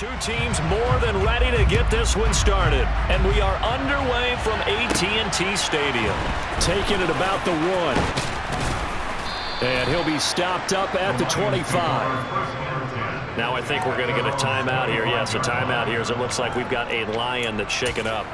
Two teams more than ready to get this one started. And we are underway from AT&T Stadium. Taking it about the 1. And he'll be stopped up at the 25. Now I think we're going to get a timeout here. Yes, a timeout here as it looks like we've got a Lion that's shaken up.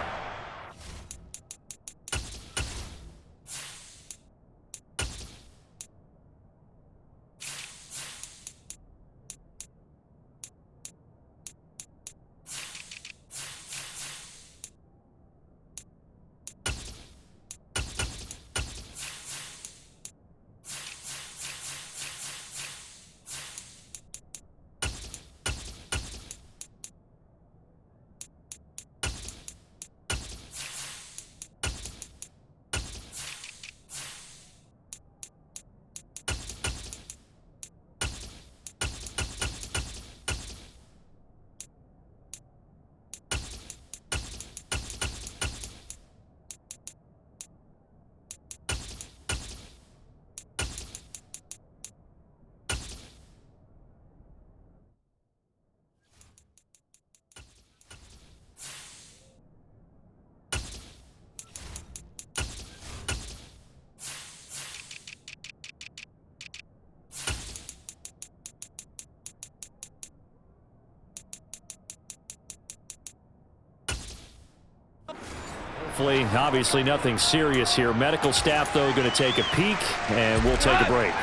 Obviously nothing serious here. Medical staff, though, going to take a peek, and we'll take a break.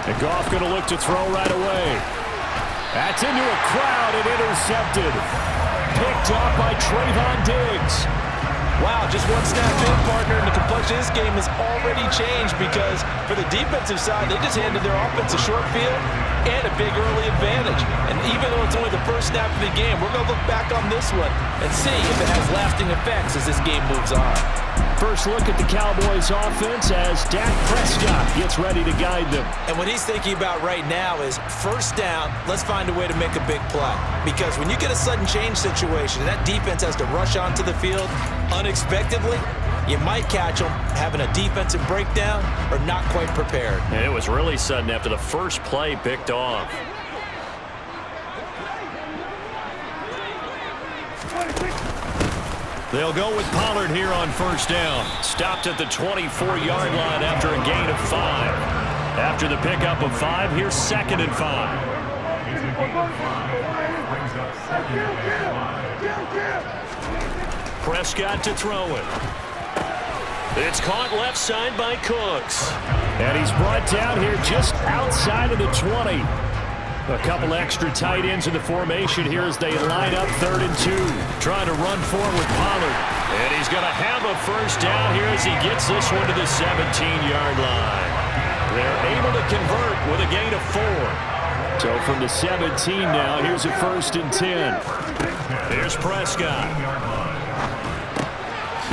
And Goff going to look to throw right away. That's into a crowd and intercepted. Picked off by Trayvon Diggs. Wow, just one snap in, partner, and the complexion of this game has already changed because for the defensive side, they just handed their offense a short field and a big early advantage. And even though it's only the first snap of the game, we're going to look back on this one and see if it has lasting effects as this game moves on. First look at the Cowboys offense as Dak Prescott gets ready to guide them. And what he's thinking about right now is first down, let's find a way to make a big play. Because when you get a sudden change situation and that defense has to rush onto the field unexpectedly, you might catch them having a defensive breakdown or not quite prepared. And it was really sudden after the first play picked off. They'll go with Pollard here on first down. Stopped at the 24-yard line after a gain of 5. After the pickup of 5, here's 2nd and 5. Prescott to throw it. It's caught left side by Cooks. And he's brought down here just outside of the 20. A couple extra tight ends in the formation here as they line up 3rd and 2. Trying to run forward with Pollard. And he's going to have a first down here as he gets this one to the 17-yard line. They're able to convert with a gain of 4. So from the 17 now, here's a 1st and 10. Here's Prescott.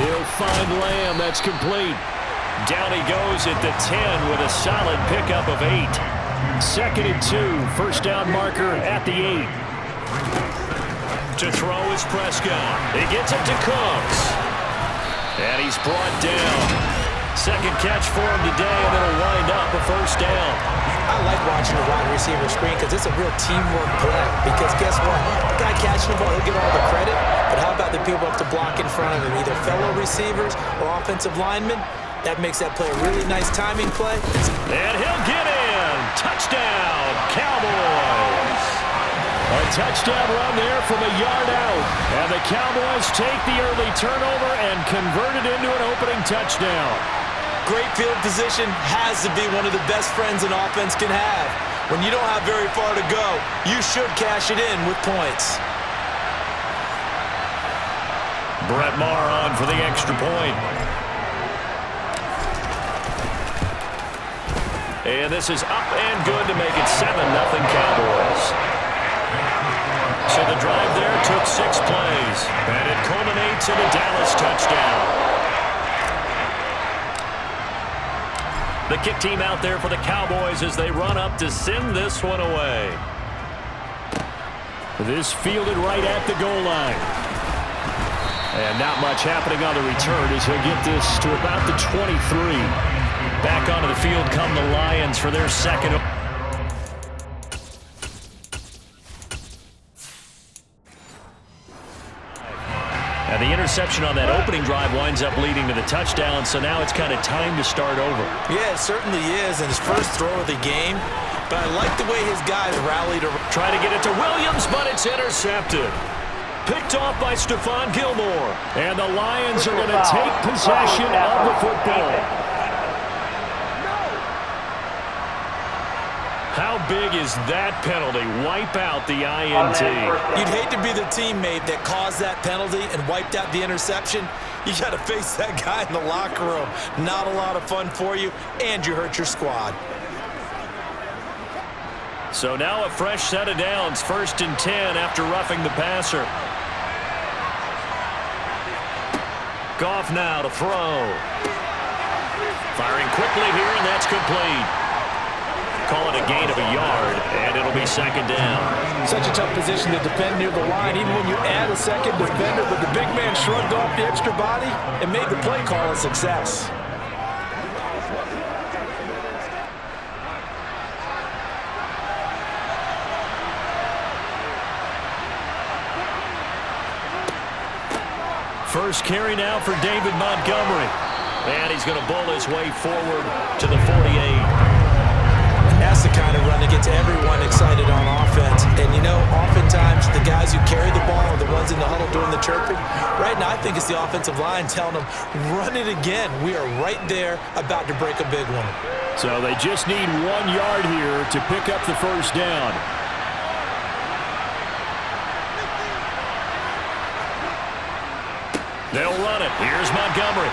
He'll find Lamb. That's complete. Down he goes at the 10 with a solid pickup of 8. 2nd and 2. First down marker at the 8. To throw is Prescott. He gets it to Cooks. And he's brought down. Second catch for him today, and it'll wind up a first down. I like watching the wide receiver screen because it's a real teamwork play. Because guess what? The guy catching the ball, he'll get all the credit. But how about the people up to block in front of him, either fellow receivers or offensive linemen? That makes that play a really nice timing play. And he'll get in. Touchdown, Cowboys. A touchdown run there from a yard out. And the Cowboys take the early turnover and convert it into an opening touchdown. Great field position has to be one of the best friends an offense can have. When you don't have very far to go, you should cash it in with points. Brett Maher on for the extra point. And this is up and good to make it 7-0 Cowboys. So the drive there took 6 plays, and it culminates in a Dallas touchdown. The kick team out there for the Cowboys as they run up to send this one away. This fielded right at the goal line. And not much happening on the return as he'll get this to about the 23. Back onto the field come the Lions for their second. And the interception on that opening drive winds up leading to the touchdown, so now it's kind of time to start over. Yeah, it certainly is, and his first throw of the game. But I like the way his guys rallied. Try to get it to Williams, but it's intercepted. Picked off by Stephon Gilmore. And the Lions are going to take possession of the football. How big is that penalty? Wipe out the INT. You'd hate to be the teammate that caused that penalty and wiped out the interception. You got to face that guy in the locker room. Not a lot of fun for you, and you hurt your squad. So now a fresh set of downs, 1st and 10 after roughing the passer. Goff now to throw. Firing quickly here, and that's complete. Call it a gain of a yard, and it'll be 2nd down. Such a tough position to defend near the line, even when you add a second defender, but the big man shrugged off the extra body and made the play call a success. First carry now for David Montgomery. And he's going to bowl his way forward to the 48. That's the kind of run that gets everyone excited on offense. And, you know, oftentimes the guys who carry the ball are the ones in the huddle doing the chirping. Right now, I think it's the offensive line telling them, run it again. We are right there about to break a big one. So they just need 1 yard here to pick up the first down. They'll run it. Here's Montgomery.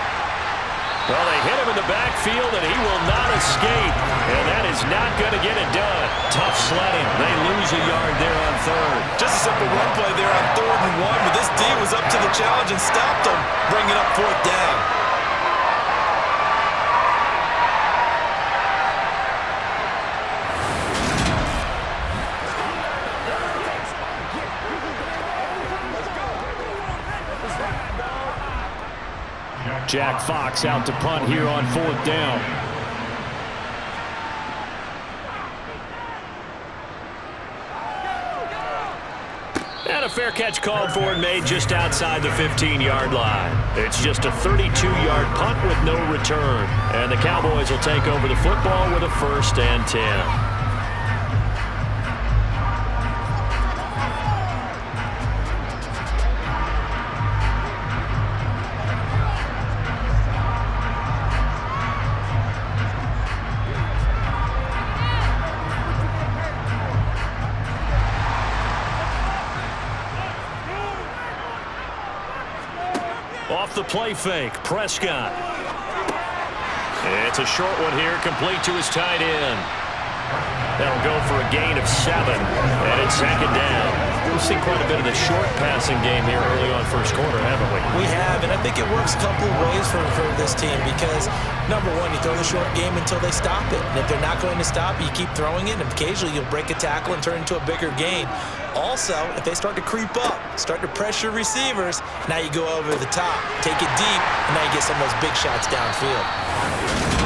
Well, they hit him in the backfield, and he will not escape. And that is not going to get it done. Tough sledding. They lose a yard there on 3rd. Just a simple run play there on 3rd and 1, but this D was up to the challenge and stopped them, bringing up 4th down. Jack Fox out to punt here on 4th down. And a fair catch called for and made just outside the 15-yard line. It's just a 32-yard punt with no return. And the Cowboys will take over the football with a 1st and 10. Off the play fake, Prescott. It's a short one here, complete to his tight end. That'll go for a gain of 7, and it's 2nd down. We've seen quite a bit of the short passing game here early on first quarter, haven't we? We have, and I think it works a couple of ways for this team because, number one, you throw the short game until they stop it. And if they're not going to stop it, you keep throwing it, and occasionally you'll break a tackle and turn it into a bigger gain. Also, if they start to creep up, start to pressure receivers, now you go over the top, take it deep, and now you get some of those big shots downfield.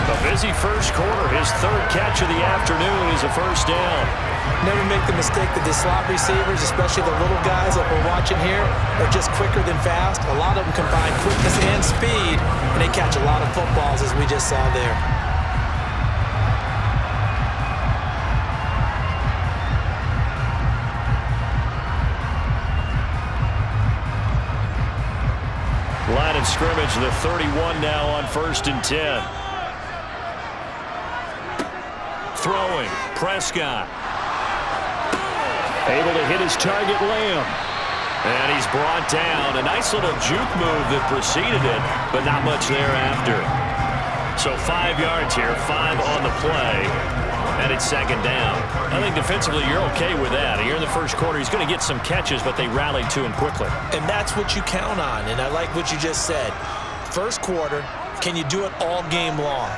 A busy first quarter. His 3rd catch of the afternoon is a 1st down. Never make the mistake that the slot receivers, especially the little guys like we're watching here, are just quicker than fast. A lot of them combine quickness and speed, and they catch a lot of footballs, as we just saw there. Line of scrimmage, the 31 now on 1st and 10. Throwing, Prescott. Able to hit his target, Lamb. And he's brought down. A nice little juke move that preceded it, but not much thereafter. So 5 yards here, 5 on the play, and it's 2nd down. I think defensively you're okay with that. Here in the first quarter, he's going to get some catches, but they rallied to him quickly. And that's what you count on, and I like what you just said. First quarter, can you do it all game long?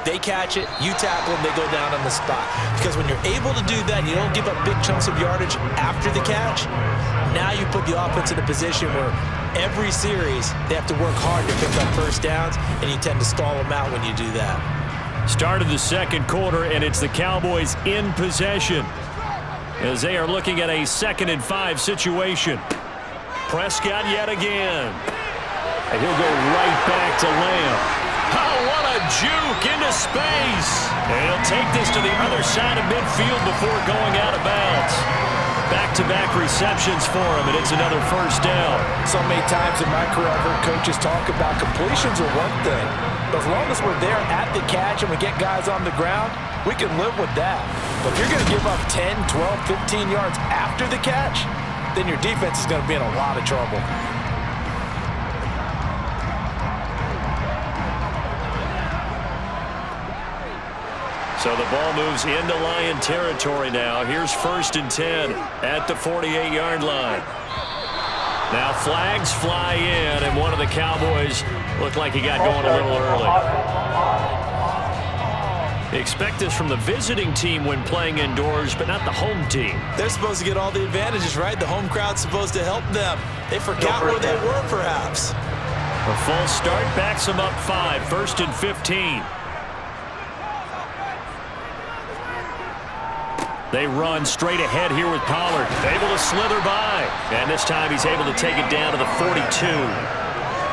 They catch it, you tackle them, they go down on the spot. Because when you're able to do that, you don't give up big chunks of yardage after the catch, now you put the offense in a position where every series they have to work hard to pick up first downs, and you tend to stall them out when you do that. Start of the second quarter, and it's the Cowboys in possession as they are looking at a 2nd and 5 situation. Prescott yet again. And he'll go right back to Lamb. Oh, what a juke into space. And he'll take this to the other side of midfield before going out of bounds. Back-to-back receptions for him, and it's another first down. So many times in my career, I've heard coaches talk about completions are one thing. But as long as we're there at the catch and we get guys on the ground, we can live with that. But if you're going to give up 10, 12, 15 yards after the catch, then your defense is going to be in a lot of trouble. So the ball moves into Lion territory now. Here's 1st and 10 at the 48-yard line. Now flags fly in, and one of the Cowboys looked like he got going a little early. Expect this from the visiting team when playing indoors, but not the home team. They're supposed to get all the advantages, right? The home crowd's supposed to help them. They forgot where they were, perhaps. A false start backs them up 5, 1st and 15. They run straight ahead here with Pollard. Able to slither by. And this time he's able to take it down to the 42.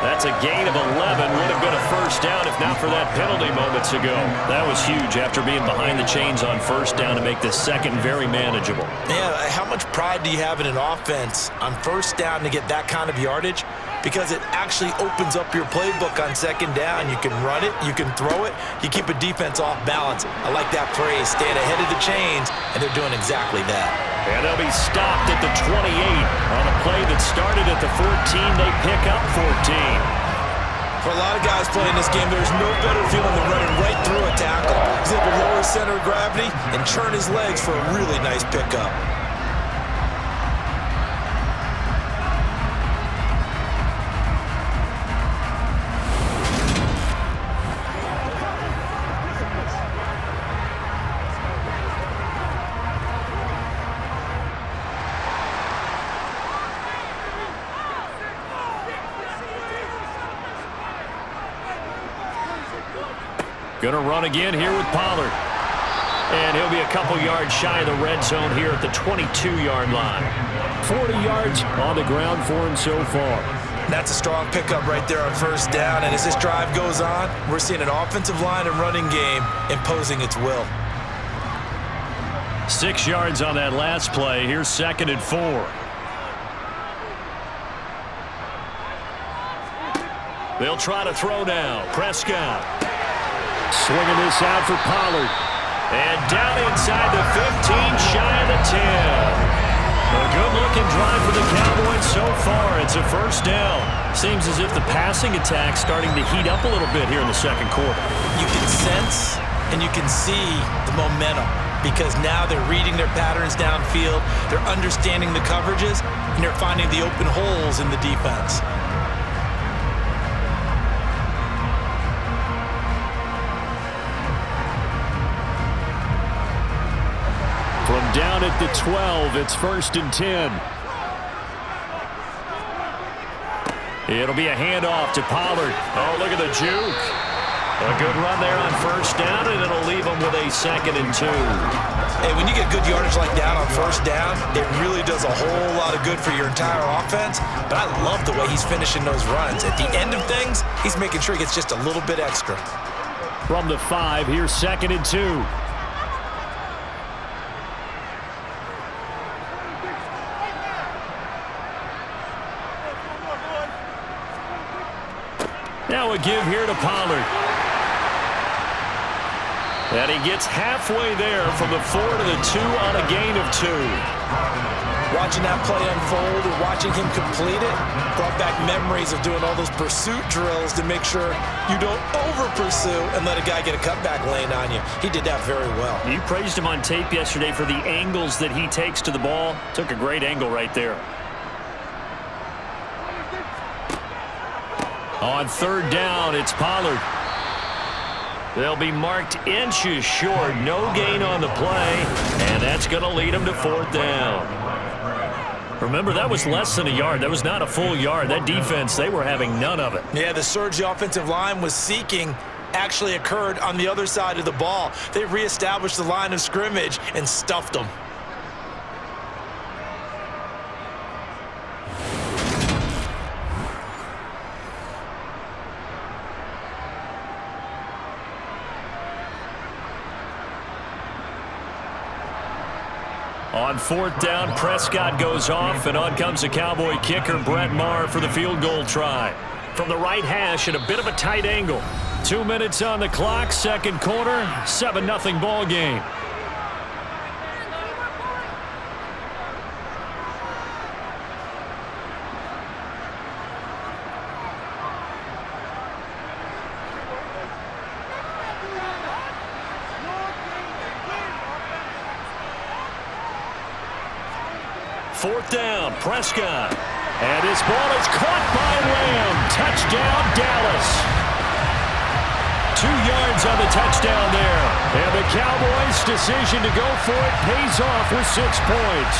That's a gain of 11. Would have been a first down if not for that penalty moments ago. That was huge after being behind the chains on first down to make the second very manageable. Yeah, how much pride do you have in an offense on first down to get that kind of yardage? Because it actually opens up your playbook on second down. You can run it, you can throw it, you keep a defense off balance. I like that phrase, staying ahead of the chains, and they're doing exactly that. And they'll be stopped at the 28 on a play that started at the 14. They pick up 14. For a lot of guys playing this game, there's no better feeling than running right through a tackle. He's able to lower his center of gravity and churn his legs for a really nice pickup. Going to run again here with Pollard. And he'll be a couple yards shy of the red zone here at the 22-yard line. 40 yards on the ground for him so far. That's a strong pickup right there on first down. And as this drive goes on, we're seeing an offensive line and running game imposing its will. 6 yards on that last play. Here's 2nd and 4. They'll try to throw now. Prescott. Swinging this out for Pollard. And down inside the 15, shy of the 10. A good-looking drive for the Cowboys so far. It's a first down. Seems as if the passing attack's starting to heat up a little bit here in the second quarter. You can sense and you can see the momentum because now they're reading their patterns downfield, they're understanding the coverages, and they're finding the open holes in the defense. From down at the 12, it's 1st and 10. It'll be a handoff to Pollard. Oh, look at the juke. A good run there on first down, and it'll leave them with a 2nd and 2. Hey, when you get good yardage like that on first down, it really does a whole lot of good for your entire offense. But I love the way he's finishing those runs. At the end of things, he's making sure he gets just a little bit extra. From the 5, here's 2nd and 2. Now a give here to Pollard. And he gets halfway there from the 4 to the 2 on a gain of 2. Watching that play unfold and watching him complete it brought back memories of doing all those pursuit drills to make sure you don't over-pursue and let a guy get a cutback lane on you. He did that very well. You praised him on tape yesterday for the angles that he takes to the ball. Took a great angle right there. On third down, it's Pollard. They'll be marked inches short. No gain on the play, and that's going to lead them to 4th down. Remember, that was less than a yard. That was not a full yard. That defense, they were having none of it. Yeah, the surge the offensive line was seeking actually occurred on the other side of the ball. They reestablished the line of scrimmage and stuffed them. On fourth down, Prescott goes off, and on comes the Cowboy kicker, Brett Maher, for the field goal try. From the right hash at a bit of a tight angle. 2 minutes on the clock, second quarter, 7-0 ball game. Fourth down, Prescott. And his ball is caught by Lamb. Touchdown, Dallas. 2 yards on the touchdown there. And the Cowboys' decision to go for it pays off with 6 points.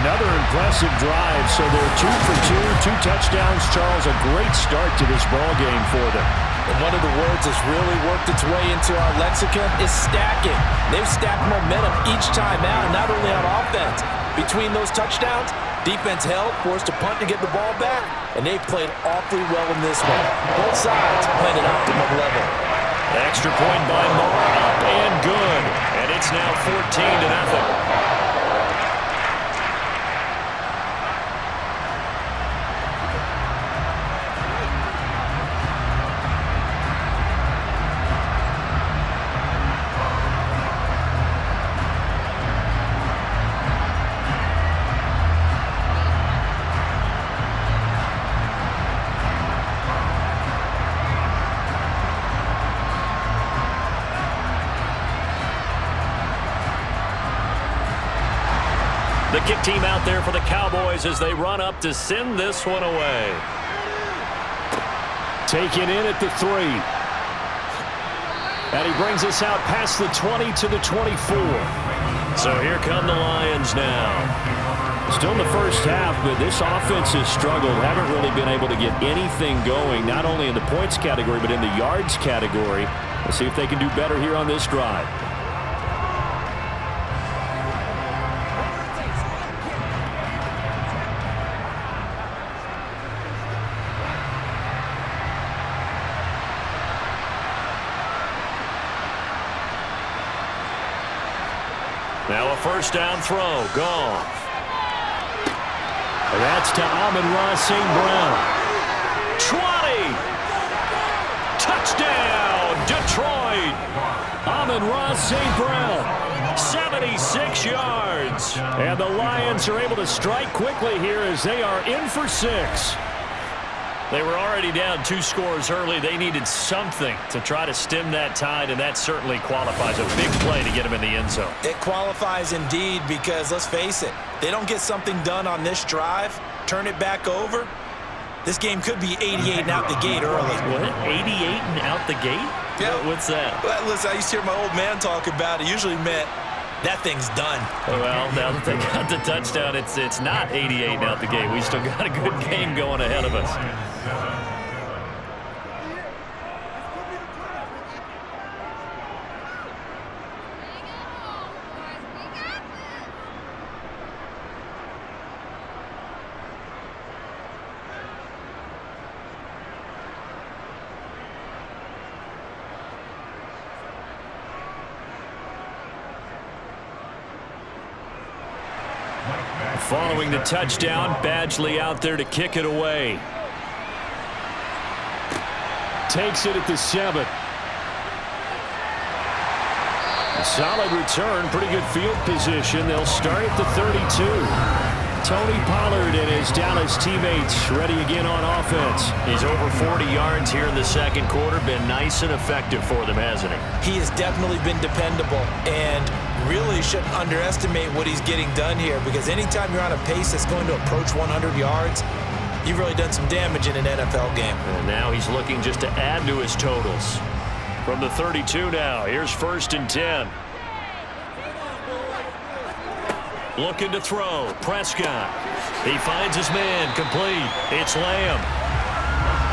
Another impressive drive, so they're 2 for 2, 2 touchdowns. Charles, a great start to this ball game for them. And one of the words that's really worked its way into our lexicon is stacking. They've stacked momentum each time out, and not only on offense. Between those touchdowns, defense held, forced a punt to get the ball back, and they've played awfully well in this one. Both sides playing at optimum level. Extra point by Maher, up and good. And it's now 14-0. The kick team out there for the Cowboys as they run up to send this one away. Taken in at the 3. And he brings us out past the 20 to the 24. So here come the Lions now. Still in the first half, but this offense has struggled. Haven't really been able to get anything going, not only in the points category, but in the yards category. Let's see if they can do better here on this drive. Now a first down throw. Goff. And that's to Amon-Ra St. Brown. 20. Touchdown, Detroit. Amon-Ra St. Brown. 76 yards. And the Lions are able to strike quickly here as they are in for 6. They were already down 2 scores early. They needed something to try to stem that tide, and that certainly qualifies. A big play to get them in the end zone. It qualifies indeed because, let's face it, they don't get something done on this drive, turn it back over, this game could be 88 and out the gate early. What? 88 and out the gate? Yeah. What's that? Well, listen, I used to hear my old man talk about it. Usually meant that thing's done. Well, now that they got the touchdown, it's not 88 and out the gate. We still got a good game going ahead of us. Following the touchdown, Badgley out there to kick it away. Takes it at the 7. A solid return, pretty good field position. They'll start at the 32. Tony Pollard and his Dallas teammates ready again on offense. He's over 40 yards here in the second quarter. Been nice and effective for them, hasn't he? He has definitely been dependable and really shouldn't underestimate what he's getting done here, because anytime you're on a pace that's going to approach 100 yards, you've really done some damage in an NFL game. And now he's looking just to add to his totals. From the 32 now, here's 1st and 10. Looking to throw. Prescott. He finds his man. Complete. It's Lamb.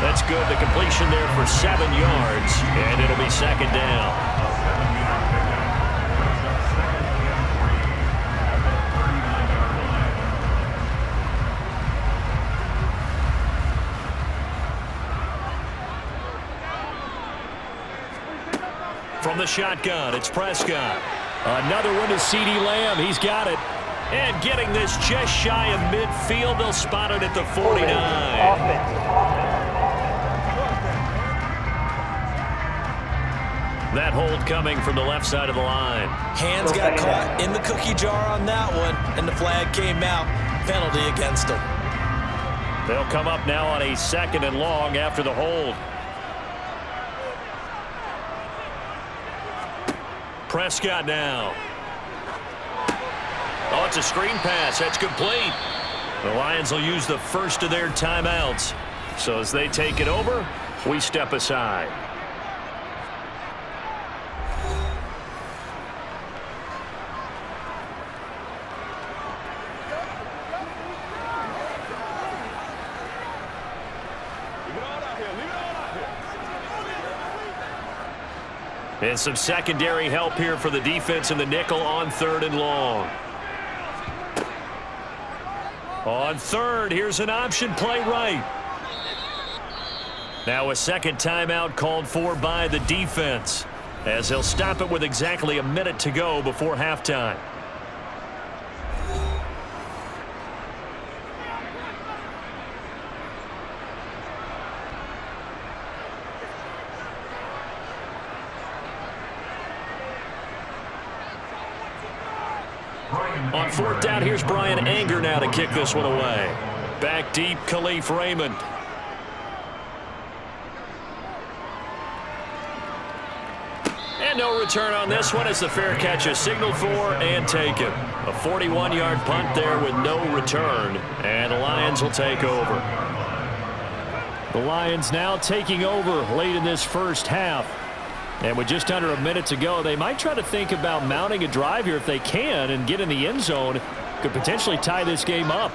That's good. The completion there for 7 yards, and it'll be second down. From the shotgun, it's Prescott. Another one to CeeDee Lamb. He's got it. And getting this just shy of midfield. They'll spot it at the 49. That hold coming from the left side of the line. Hands got caught in the cookie jar on that one, and the flag came out. Penalty against them. They'll come up now on a 2nd and long after the hold. Prescott now. Oh, it's a screen pass. That's complete. The Lions will use the first of their timeouts. So as they take it over, we step aside. And some secondary help here for the defense in the nickel on 3rd and long. On 3rd, here's an option play right. Now a second timeout called for by the defense, as they'll stop it with exactly a minute to go before halftime. On 4th down, here's Brian Anger now to kick this one away. Back deep, Khalif Raymond. And no return on this one as the fair catch is signaled for and taken. A 41-yard punt there with no return, and the Lions will take over. The Lions now taking over late in this first half. And with just under a minute to go, they might try to think about mounting a drive here if they can and get in the end zone. Could potentially tie this game up.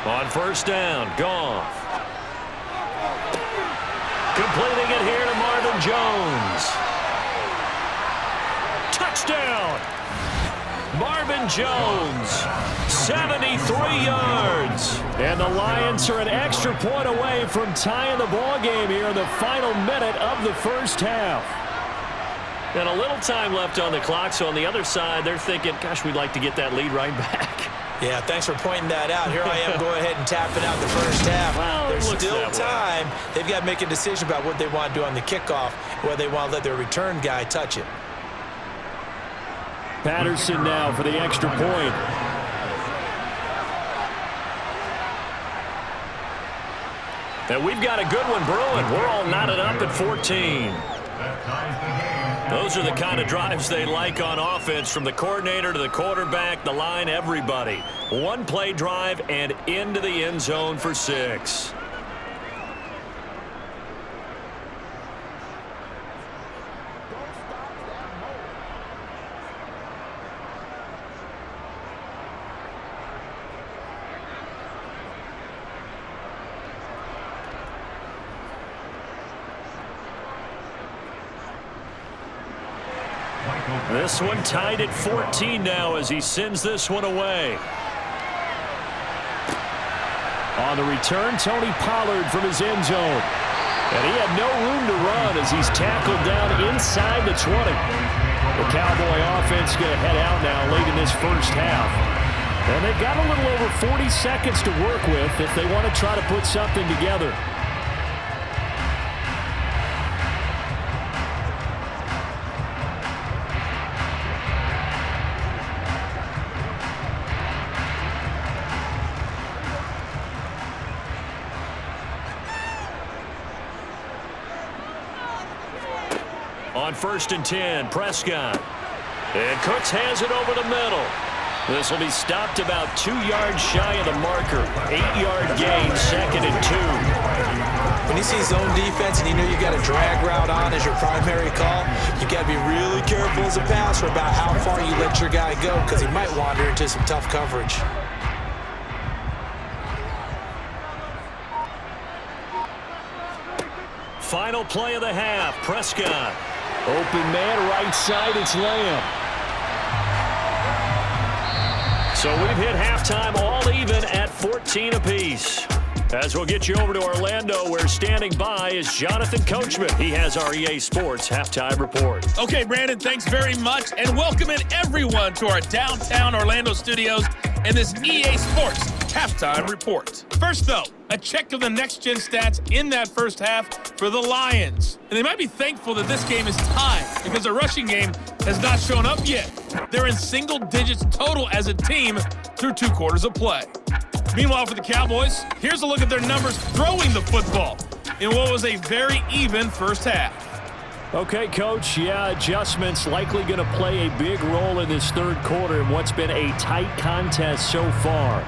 On 1st down, Goff. Completing it here to Marvin Jones. Touchdown! Marvin Jones, 73 yards. And the Lions are an extra point away from tying the ball game here in the final minute of the first half. And a little time left on the clock, so on the other side, they're thinking, gosh, we'd like to get that lead right back. Yeah, thanks for pointing that out. Here I am going ahead and tapping out the first half. Well, there's still time. They've got to make a decision about what they want to do on the kickoff, whether they want to let their return guy touch it. Patterson now for the extra point. And we've got a good one brewing. We're all knotted up at 14. Those are the kind of drives they like on offense, from the coordinator to the quarterback, the line, everybody. One play drive and into the end zone for 6. This one tied at 14 now as he sends this one away. On the return, Tony Pollard from his end zone. And he had no room to run as he's tackled down inside the 20. The Cowboy offense going to head out now late in this first half. And they've got a little over 40 seconds to work with if they want to try to put something together. On 1st and 10, Prescott. And Cooks has it over the middle. This will be stopped about 2 yards shy of the marker. 8-yard gain, 2nd and 2. When you see zone defense and you know you got a drag route on as your primary call, you got to be really careful as a passer about how far you let your guy go because he might wander into some tough coverage. Final play of the half, Prescott. Open man, right side, it's Lamb. So we've hit halftime all even at 14 apiece. As we'll get you over to Orlando, where standing by is Jonathan Coachman. He has our EA Sports Halftime Report. Okay, Brandon, thanks very much, and welcome in everyone to our downtown Orlando studios and this EA Sports Halftime Report. First, though, a check of the next-gen stats in that first half for the Lions. And they might be thankful that this game is tied because the rushing game has not shown up yet. They're in single digits total as a team through 2 quarters of play. Meanwhile, for the Cowboys, here's a look at their numbers throwing the football in what was a very even first half. Okay, Coach, adjustments likely going to play a big role in this third quarter in what's been a tight contest so far.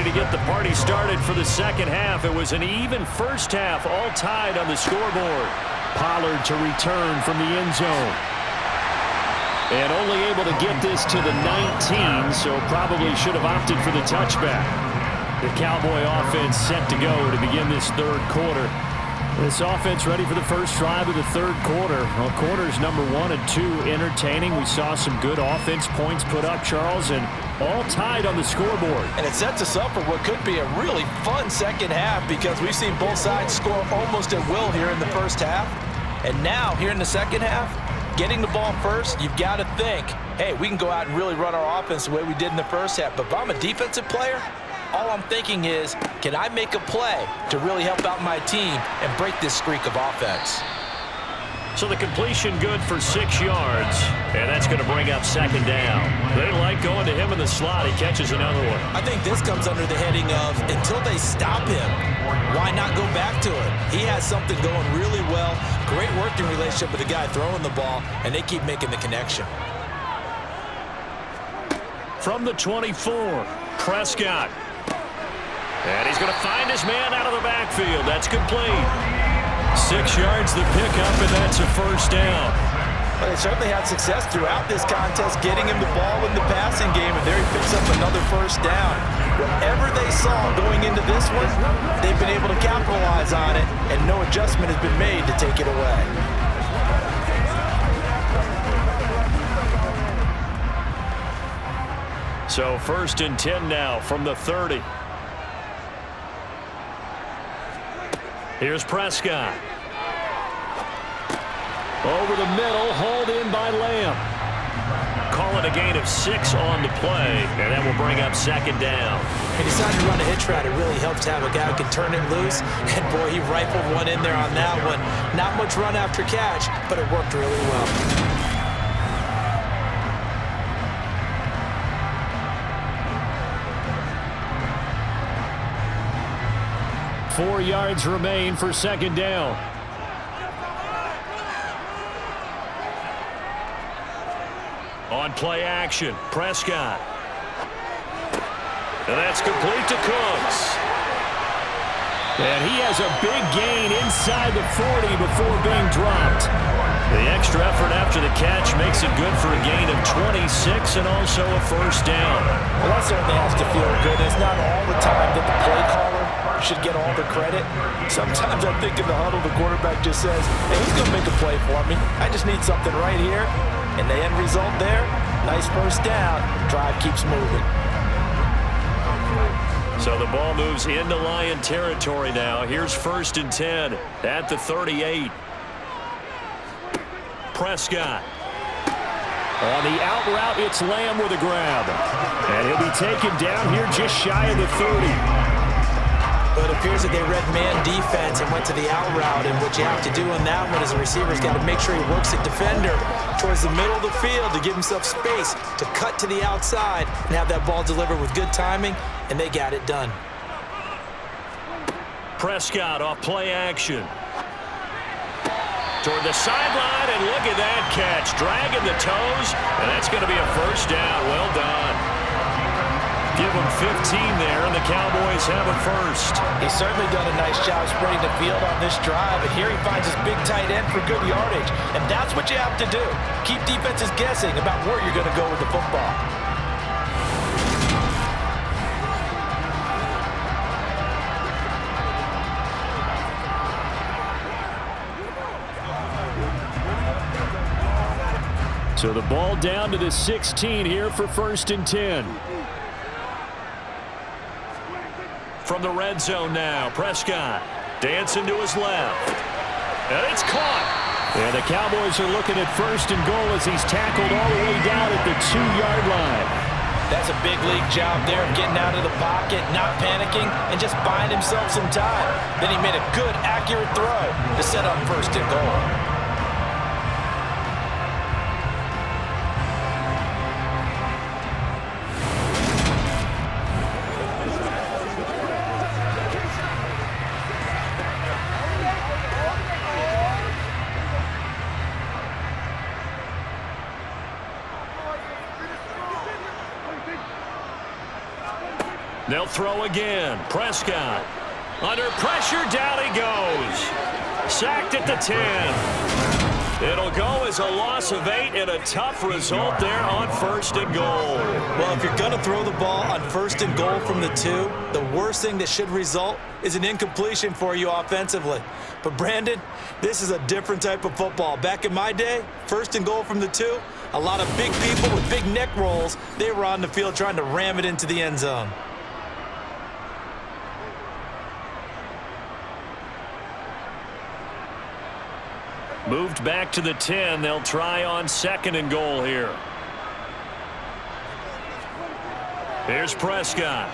Get the party started for the second half. It was an even first half, all tied on the scoreboard. Pollard to return from the end zone. And only able to get this to the 19, so probably should have opted for the touchback. The Cowboy offense set to go to begin this third quarter. This offense ready for the first drive of the third quarter. Well, quarters number 1 and 2 entertaining. We saw some good offense points put up, Charles, and all tied on the scoreboard. And it sets us up for what could be a really fun second half because we've seen both sides score almost at will here in the first half. And now, here in the second half, getting the ball first, you've got to think, hey, we can go out and really run our offense the way we did in the first half. But if I'm a defensive player, all I'm thinking is, can I make a play to really help out my team and break this streak of offense? So the completion good for 6 yards, and that's going to bring up second down. They like going to him in the slot. He catches another one. I think this comes under the heading of, until they stop him, why not go back to it? He has something going really well, great working relationship with the guy throwing the ball, and they keep making the connection. From the 24, Prescott. And he's going to find his man out of the backfield. That's complete. 6 yards the pickup, and that's a first down. Well, they certainly had success throughout this contest, getting him the ball in the passing game, and there he picks up another first down. Whatever they saw going into this one, they've been able to capitalize on it, and no adjustment has been made to take it away. So 1st and 10 now from the 30. Here's Prescott. Over the middle, hauled in by Lamb. Call it a gain of 6 on the play, and that will bring up second down. He decided to run a hitch route. It really helps to have a guy who can turn it loose, and boy, he rifled one in there on that one. Not much run after catch, but it worked really well. 4 yards remain for second down. On play action, Prescott. And that's complete to Cooks. And he has a big gain inside the 40 before being dropped. The extra effort after the catch makes it good for a gain of 26 and also a first down. Well, that certainly has to feel good. It's not all the time that the play caller should get all the credit. Sometimes I think in the huddle, the quarterback just says, hey, who's going to make a play for me? I just need something right here. And the end result there, nice first down. Drive keeps moving. So the ball moves into Lion territory now. Here's 1st and 10 at the 38. Prescott. On the out route, it's Lamb with a grab. And he'll be taken down here just shy of the 30. Well, it appears that they read man defense and went to the out route, and what you have to do on that one is a receiver's got to make sure he works the defender towards the middle of the field to give himself space to cut to the outside and have that ball delivered with good timing, and they got it done. Prescott off play action. Toward the sideline, and look at that catch. Dragging the toes, and that's going to be a first down. Well done. Give them 15 there, and the Cowboys have a first. He's certainly done a nice job spreading the field on this drive, and here he finds his big tight end for good yardage. And that's what you have to do. Keep defenses guessing about where you're going to go with the football. So the ball down to the 16 here for 1st and 10. From the red zone now, Prescott dancing to his left. And it's caught. And the Cowboys are looking at 1st and goal as he's tackled all the way down at the 2-yard line. That's a big league job there of getting out of the pocket, not panicking, and just buying himself some time. Then he made a good, accurate throw to set up 1st and goal. They'll throw again. Prescott under pressure. Down he goes. Sacked at the 10. It'll go as a loss of 8 and a tough result there on 1st and goal. Well, if you're going to throw the ball on 1st and goal from the 2, the worst thing that should result is an incompletion for you offensively. But, Brandon, this is a different type of football. Back in my day, 1st and goal from the 2, a lot of big people with big neck rolls, they were on the field trying to ram it into the end zone. Moved back to the 10. They'll try on 2nd and goal here. Here's Prescott.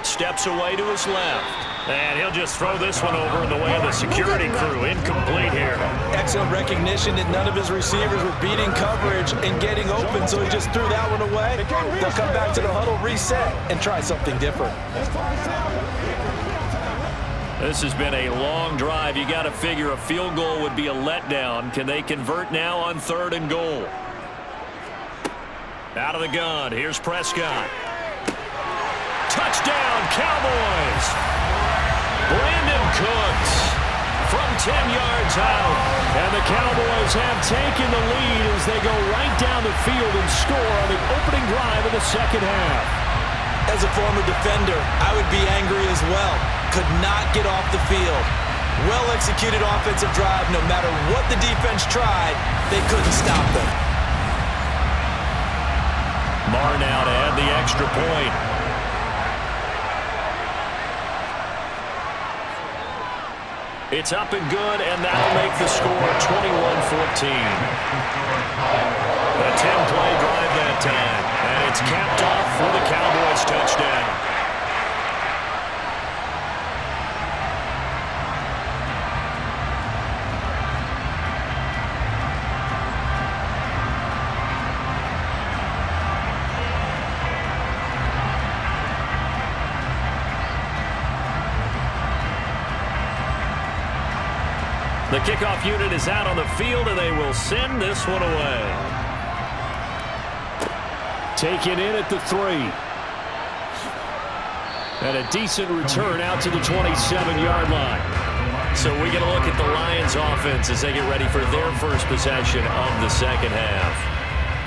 Steps away to his left. And he'll just throw this one over in the way of the security crew. Incomplete here. Excellent recognition that none of his receivers were beating coverage and getting open, so he just threw that one away. They'll come back to the huddle, reset, and try something different. This has been a long drive. You got to figure a field goal would be a letdown. Can they convert now on 3rd and goal? Out of the gun. Here's Prescott. Touchdown, Cowboys. Brandon Cooks from 10 yards out. And the Cowboys have taken the lead as they go right down the field and score on the opening drive of the 2nd half. As a former defender, I would be angry as well. Could not get off the field. Well-executed offensive drive. No matter what the defense tried, they couldn't stop them. Marr now to add the extra point. It's up and good, and that'll make the score 21-14. A 10-play drive that time, and it's capped off for the Cowboys touchdown. The kickoff unit is out on the field, and they will send this one away. Taken in at the 3. And a decent return out to the 27-yard line. So we get a look at the Lions offense as they get ready for their first possession of the 2nd half.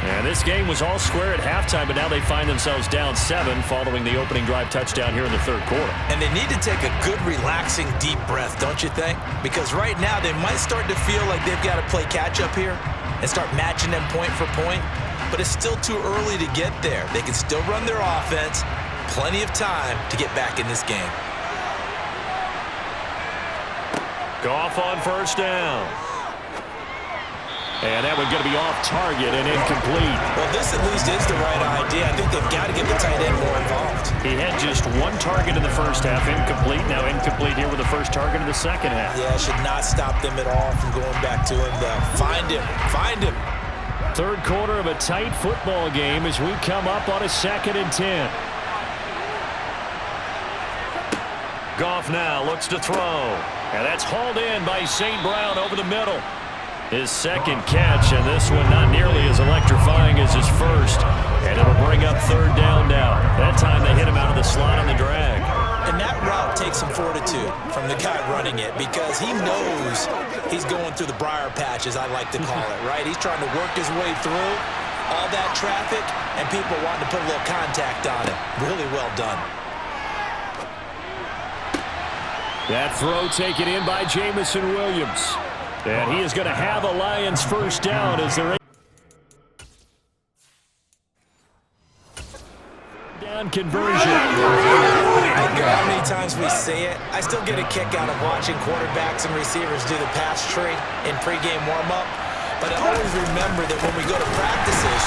And this game was all square at halftime, but now they find themselves down 7 following the opening drive touchdown here in the 3rd quarter. And they need to take a good, relaxing, deep breath, don't you think? Because right now they might start to feel like they've got to play catch-up here and start matching them point for point. But it's still too early to get there. They can still run their offense. Plenty of time to get back in this game. Goff on 1st down. And that one going to be off target and incomplete. Well, this at least is the right idea. I think they've got to get the tight end more involved. He had just one target in the first half, incomplete. Now incomplete here with the first target in the second half. Yeah, it should not stop them at all from going back to him, though. Find him. Find him. Third quarter of a tight football game as we come up on a 2nd and 10. Goff now looks to throw. And that's hauled in by St. Brown over the middle. His second catch, and this one not nearly as electrifying as his first. And it'll bring up 3rd down now. That time they hit him out of the slot on the drag. And that route takes some fortitude from the guy running it because he knows he's going through the briar patch, as I like to call it, right? He's trying to work his way through all that traffic and people wanting to put a little contact on it. Really well done. That throw taken in by Jamison Williams. And he is going to have a Lions first down as they're down conversion. I don't care how many times we say it, I still get a kick out of watching quarterbacks and receivers do the pass tree in pregame warm-up. But I always remember that when we go to practices,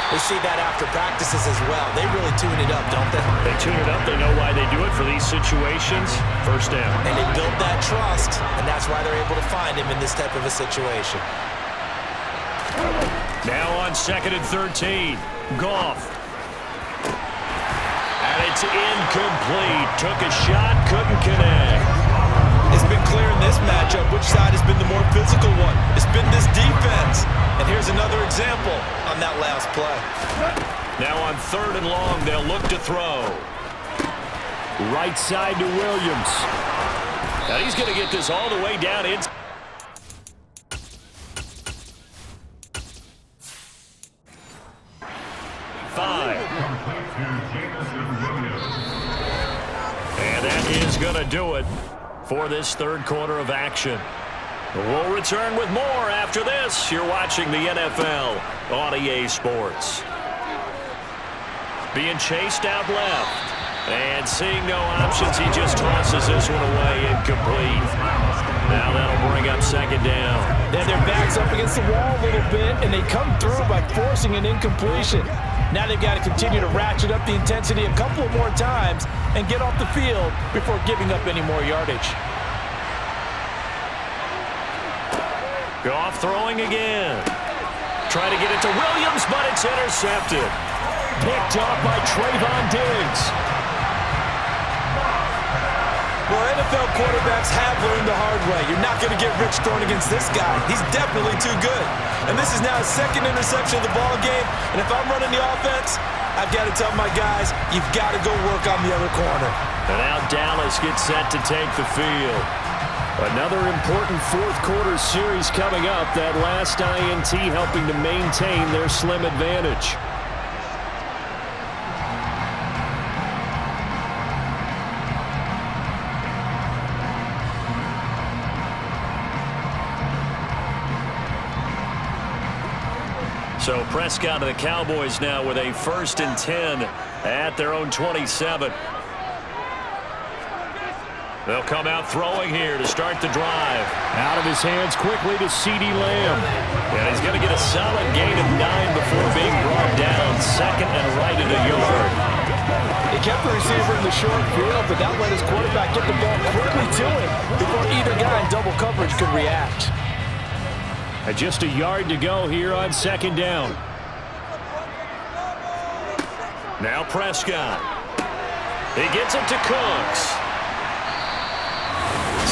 we see that after practices as well. They really tune it up, don't they? They tune it up. They know why they do it for these situations. First down. And they build that trust, and that's why they're able to find him in this type of a situation. Now on 2nd and 13. Goff. And it's incomplete. Took a shot, couldn't connect. It's been clear in this matchup which side has been the more physical one. It's been this defense. And here's another example on that last play. Now on 3rd and long, they'll look to throw. Right side to Williams. Now he's going to get this all the way down in. And that is going to do it for this 3rd quarter of action. We'll return with more after this. You're watching the NFL on EA Sports. Being chased out left. And seeing no options, he just tosses this one away, incomplete. Now that'll bring up 2nd down. Then their back's up against the wall a little bit, and they come through by forcing an incompletion. Now they've got to continue to ratchet up the intensity a couple of more times and get off the field before giving up any more yardage. Goff throwing again. Trying to get it to Williams, but it's intercepted. Picked off by Trayvon Diggs. Well, NFL quarterbacks have learned the hard way. You're not going to get rich throwing against this guy. He's definitely too good. And this is now his 2nd interception of the ball game. And if I'm running the offense, I've got to tell my guys, you've got to go work on the other corner. And now Dallas gets set to take the field. Another important 4th quarter series coming up. That last INT helping to maintain their slim advantage. So Prescott and the Cowboys now with a 1st and 10 at their own 27. They'll come out throwing here to start the drive. Out of his hands quickly to CeeDee Lamb. And he's going to get a solid gain of 9 before being brought down. 2nd and right at a yard. He kept the receiver in the short field, but that let his quarterback get the ball quickly to him before either guy in double coverage could react. And just a yard to go here on 2nd down. Now Prescott. He gets it to Cooks.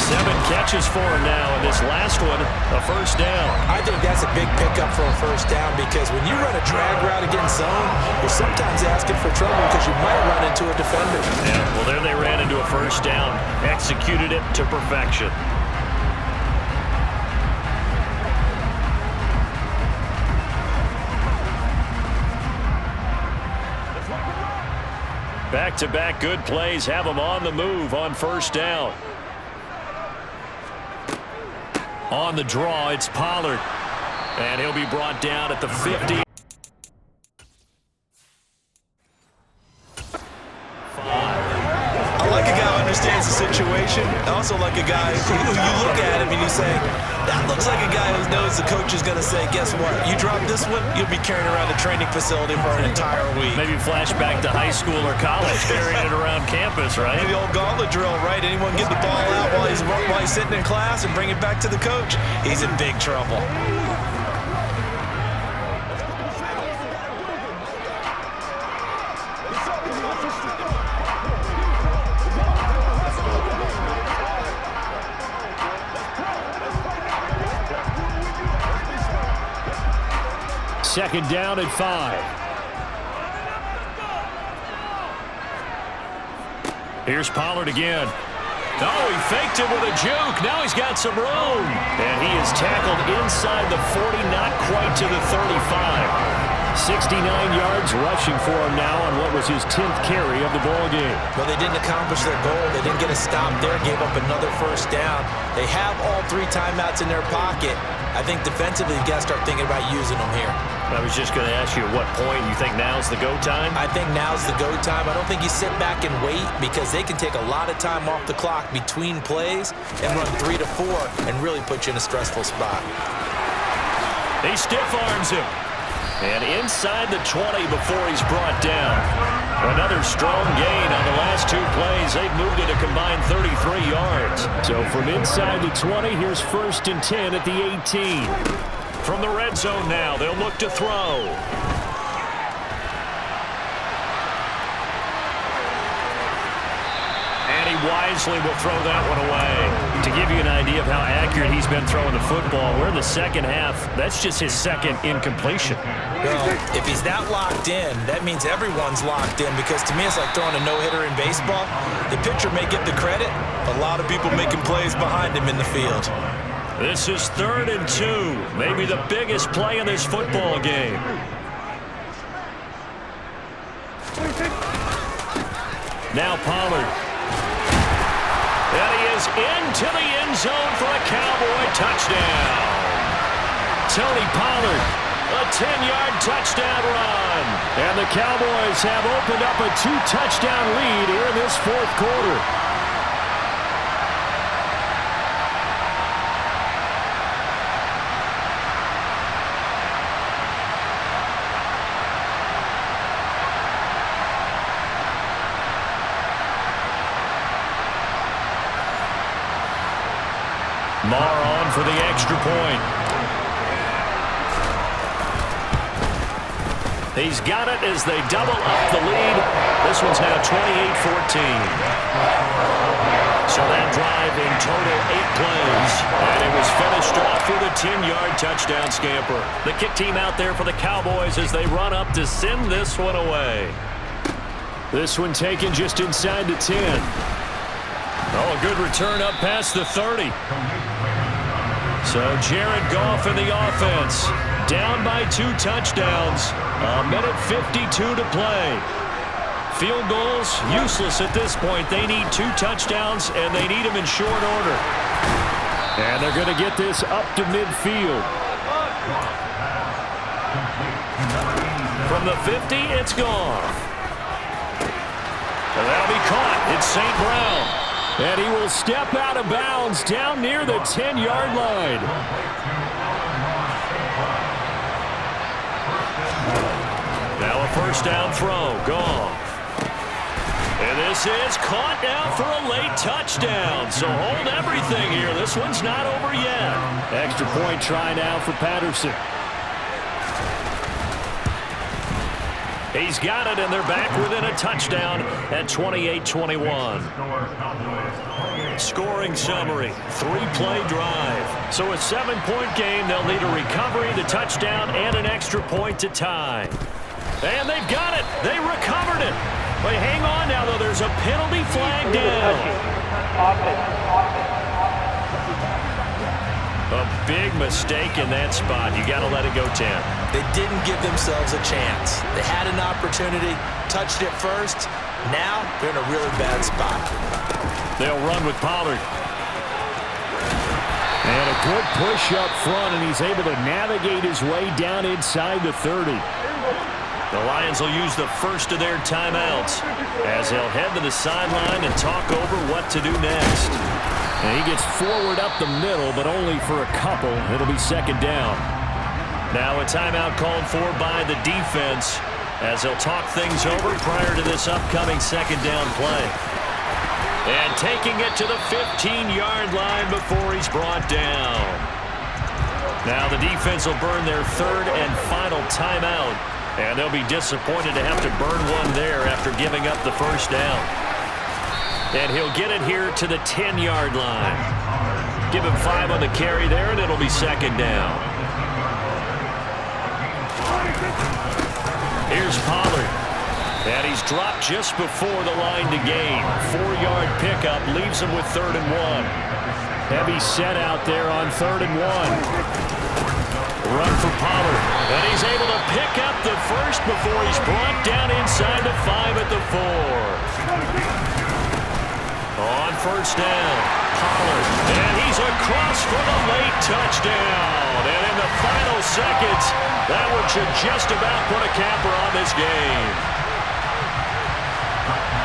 7 catches for him now, and this last one, a 1st down. I think that's a big pickup for a 1st down because when you run a drag route against zone, you're sometimes asking for trouble because you might run into a defender. Yeah, well, there they ran into a 1st down. Executed it to perfection. Back-to-back good plays have them on the move on 1st down. On the draw, it's Pollard. And he'll be brought down at the 50. I like a guy who understands the situation. situation. I also like a guy who you look at him and you say, that looks like a guy who knows the coach is going to say, guess what? You drop this one, you'll be carrying around the training facility for an entire week. Maybe flashback to high school or college, carrying it around campus, right? The old gauntlet drill, right? Anyone get the ball out while he's sitting in class and bring it back to the coach, he's in big trouble. Second down at 5. Here's Pollard again. Oh, he faked it with a juke. Now he's got some room. And he is tackled inside the 40, not quite to the 35. 69 yards rushing for him now on what was his 10th carry of the ball game. Well, they didn't accomplish their goal. They didn't get a stop there, gave up another first down. They have all 3 timeouts in their pocket. I think defensively, you got to start thinking about using them here. I was just going to ask you at what point you think now's the go time? I think now's the go time. I don't think you sit back and wait because they can take a lot of time off the clock between plays and run 3 to 4 and really put you in a stressful spot. He stiff arms him. And inside the 20 before he's brought down. Another strong gain on the last 2 plays. They've moved it a combined 33 yards. So from inside the 20, here's 1st and 10 at the 18. From the red zone now, they'll look to throw. And he wisely will throw that one away. To give you an idea of how accurate he's been throwing the football, we're in the second half. That's just his second incompletion. Well, if he's that locked in, that means everyone's locked in because to me it's like throwing a no-hitter in baseball. The pitcher may get the credit, a lot of people making plays behind him in the field. This is 3rd and 2, maybe the biggest play in this football game. Now Pollard. And he is into the end zone for a Cowboy touchdown. Tony Pollard, a 10-yard touchdown run. And the Cowboys have opened up a 2-touchdown lead here in this 4th quarter. Marr on for the extra point. He's got it as they double up the lead. This one's now 28-14. So that drive in total 8 plays. And it was finished off with a 10-yard touchdown scamper. The kick team out there for the Cowboys as they run up to send this one away. This one taken just inside the 10. Oh, a good return up past the 30. So Jared Goff in the offense. Down by 2 touchdowns. 1:52 to play. Field goals, useless at this point. They need 2 touchdowns, and they need them in short order. And they're going to get this up to midfield. From the 50, it's Goff. And that'll be caught. It's St. Brown. And he will step out of bounds down near the 10-yard line. Now a first down throw. Goff. And this is caught now for a late touchdown. So hold everything here. This one's not over yet. Extra point try now for Patterson. He's got it, and they're back within a touchdown at 28-21. Scoring summary, 3-play drive. So a 7-point game, they'll need a recovery, the touchdown, and an extra point to tie. And they've got it. They recovered it. But hang on now, though. There's a penalty flag down. A big mistake in that spot. You got to let it go 10. They didn't give themselves a chance. They had an opportunity, touched it first. Now they're in a really bad spot. They'll run with Pollard. And a good push up front, and he's able to navigate his way down inside the 30. The Lions will use the first of their timeouts as they'll head to the sideline and talk over what to do next. And he gets forward up the middle, but only for a couple. It'll be second down. Now a timeout called for by the defense as they'll talk things over prior to this upcoming second down play. And taking it to the 15-yard line before he's brought down. Now the defense will burn their third and final timeout, and they'll be disappointed to have to burn one there after giving up the first down. And he'll get it here to the 10-yard line. Give him 5 on the carry there, and it'll be second down. Here's Pollard. And he's dropped just before the line to gain. 4-yard pickup leaves him with 3rd and 1. Heavy set out there on 3rd and 1. Run for Pollard. And he's able to pick up the first before he's brought down inside the 5 at the 4. On first down, Pollard. And he's across for the late touchdown. And in the final seconds, that one should just about put a capper on this game.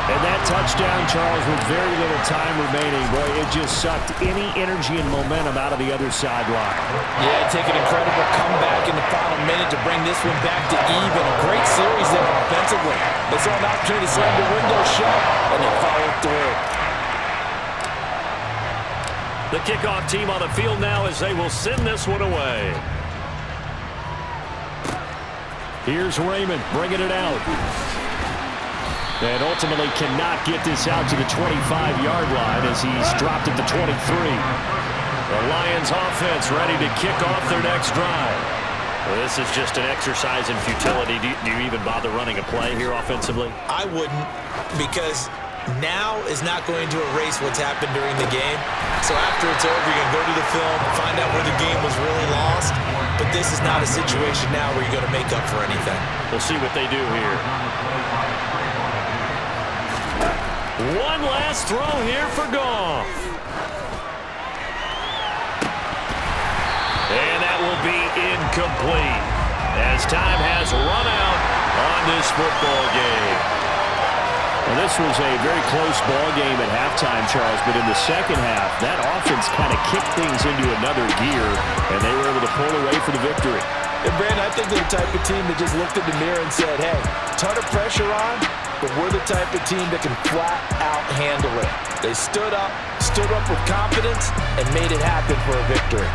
And that touchdown, Charles, with very little time remaining, boy, it just sucked any energy and momentum out of the other sideline. Yeah, take an incredible comeback in the final minute to bring this one back to even. A great series there offensively. They saw an opportunity to slam the window shut, and they followed through. The kickoff team on the field now as they will send this one away. Here's Raymond bringing it out. And ultimately cannot get this out to the 25-yard line as he's dropped at the 23. The Lions offense ready to kick off their next drive. Well, this is just an exercise in futility. Do you even bother running a play here offensively? I wouldn't, because now is not going to erase what's happened during the game. So after it's over, you're going to go to the film and find out where the game was really lost. But this is not a situation now where you're going to make up for anything. We'll see what they do here. One last throw here for Goff. And that will be incomplete as time has run out on this football game. Well, this was a very close ball game at halftime, Charles, but in the second half, that offense kind of kicked things into another gear, and they were able to pull away for the victory. And Brandon, I think they're the type of team that just looked in the mirror and said, hey, ton of pressure on, but we're the type of team that can flat out handle it. They stood up with confidence, and made it happen for a victory.